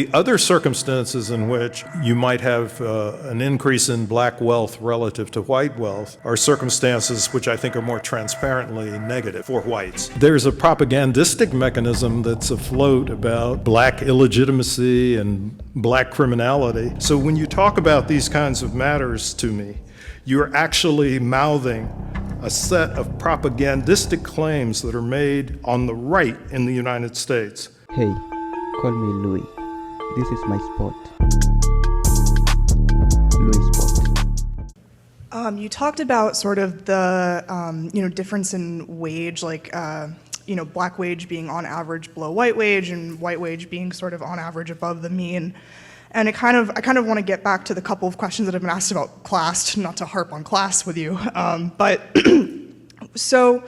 The other circumstances in which you might have an increase in black wealth relative to white wealth are circumstances which I think are more transparently negative for whites. There's a propagandistic mechanism that's afloat about black illegitimacy and black criminality. So when you talk about these kinds of matters to me, you're actually mouthing a set of propagandistic claims that are made on the right in the United States. Hey, call me Louis. This is my spot. LuiSpot. You talked about sort of the difference in wage, like black wage being on average below white wage, and white wage being sort of on average above the mean. And I kind of want to get back to the couple of questions that have been asked about class, not to harp on class with you, but so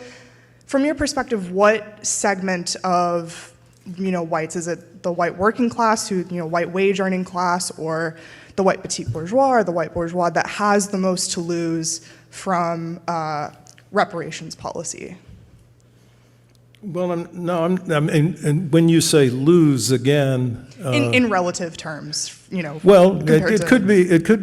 from your perspective, what segment of whites, is it the white working class, white wage earning class, or the white petit bourgeois, or the white bourgeois that has the most to lose from reparations policy? Well, and when you say lose again, in relative terms, well, it could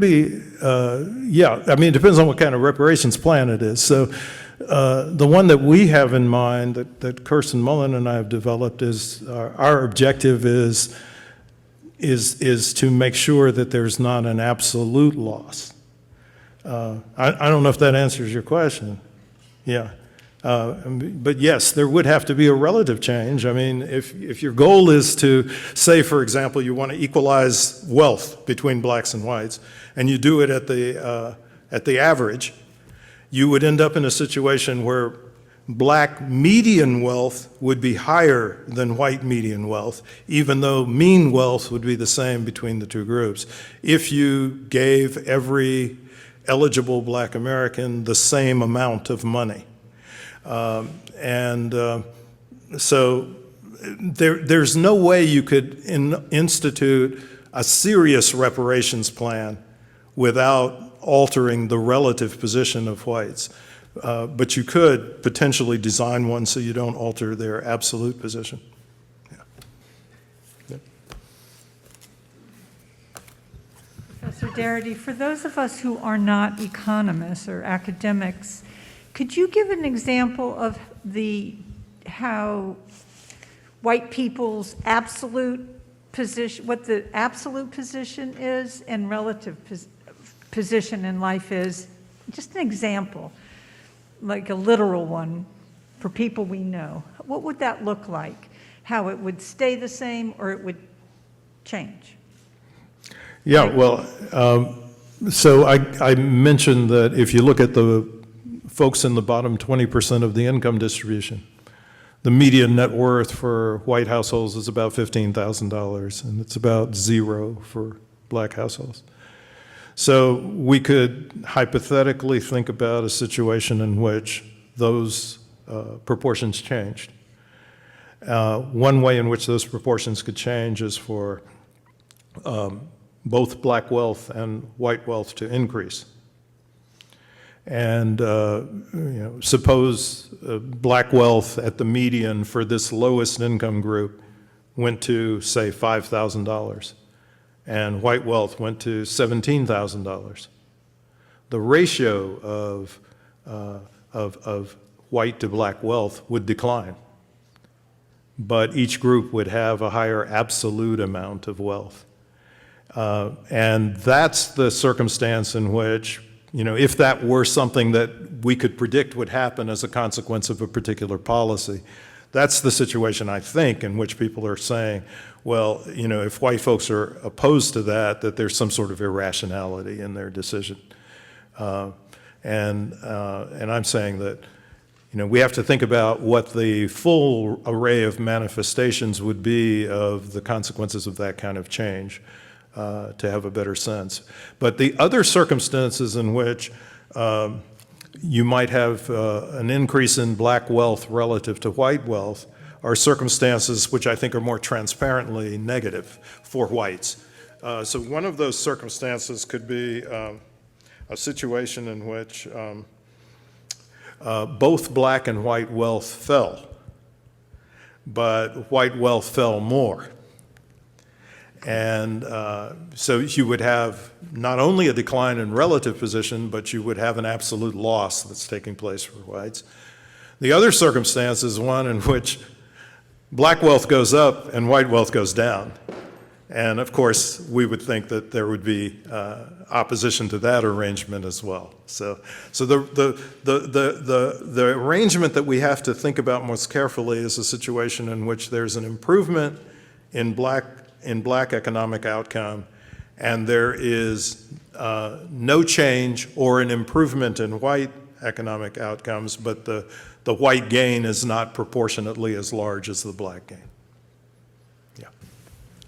be, yeah. I mean, it depends on what kind of reparations plan it is. So, the one that we have in mind, that Kirsten Mullen and I have developed, is our objective is to make sure that there's not an absolute loss. I don't know if that answers your question. Yeah. But yes, there would have to be a relative change. I mean, if your goal is to say, for example, you want to equalize wealth between blacks and whites, and you do it at the average, you would end up in a situation where black median wealth would be higher than white median wealth, even though mean wealth would be the same between the two groups, if you gave every eligible black American the same amount of money. So there's no way you could institute a serious reparations plan without altering the relative position of whites. But you could potentially design one so you don't alter their absolute position. Yeah. Yeah. Professor Darity, for those of us who are not economists or academics, could you give an example of how white people's absolute position, what the absolute position is and relative position in life is? Just an example, like a literal one for people we know. What would that look like? How it would stay the same or it would change? Yeah, well, so I mentioned that if you look at the folks in the bottom 20% of the income distribution, the median net worth for white households is about $15,000, and it's about zero for black households. So we could hypothetically think about a situation in which those proportions changed. One way in which those proportions could change is for both black wealth and white wealth to increase. And suppose black wealth at the median for this lowest income group went to, say, $5,000, and white wealth went to $17,000. The ratio of white to black wealth would decline, but each group would have a higher absolute amount of wealth. And that's the circumstance in which, if that were something that we could predict would happen as a consequence of a particular policy, that's the situation, I think, in which people are saying, well, if white folks are opposed to that, that there's some sort of irrationality in their decision. And I'm saying that, we have to think about what the full array of manifestations would be of the consequences of that kind of change to have a better sense. But the other circumstances in which you might have an increase in black wealth relative to white wealth are circumstances which I think are more transparently negative for whites. So one of those circumstances could be a situation in which both black and white wealth fell, but white wealth fell more. And so you would have not only a decline in relative position, but you would have an absolute loss that's taking place for whites. The other circumstance is one in which black wealth goes up and white wealth goes down. And of course, we would think that there would be opposition to that arrangement as well. So the arrangement that we have to think about most carefully is a situation in which there's an improvement in black economic outcome, and there is no change or an improvement in white economic outcomes, but the white gain is not proportionately as large as the black gain.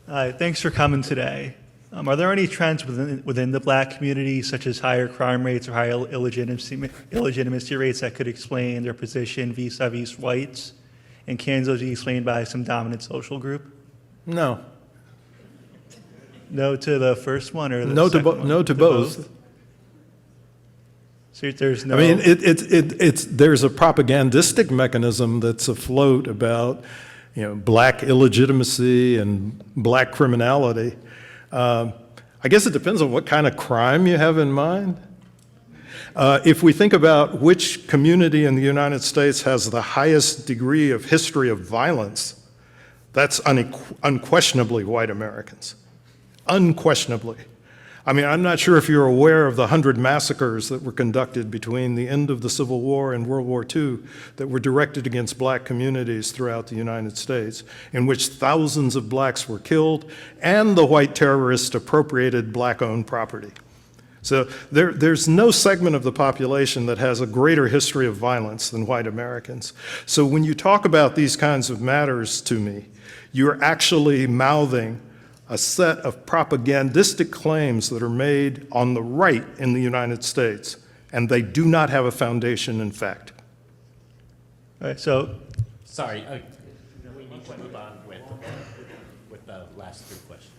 Hi, thanks for coming today. Are there any trends within the black community, such as higher crime rates or higher illegitimacy rates, that could explain their position vis-a-vis whites? And can those be explained by some dominant social group? No. No to the first one, or the No second one? no to both. So there's no. I mean, there's a propagandistic mechanism that's afloat about, black illegitimacy and black criminality. I guess it depends on what kind of crime you have in mind. If we think about which community in the United States has the highest degree of history of violence, that's unquestionably white Americans. Unquestionably. I mean, I'm not sure if you're aware of the 100 massacres that were conducted between the end of the Civil War and World War II that were directed against black communities throughout the United States, in which thousands of blacks were killed, and the white terrorists appropriated black-owned property. So there's no segment of the population that has a greater history of violence than white Americans. So when you talk about these kinds of matters to me, you're actually mouthing a set of propagandistic claims that are made on the right in the United States, and they do not have a foundation in fact. All right, so. Sorry, we need to move on with the last three questions.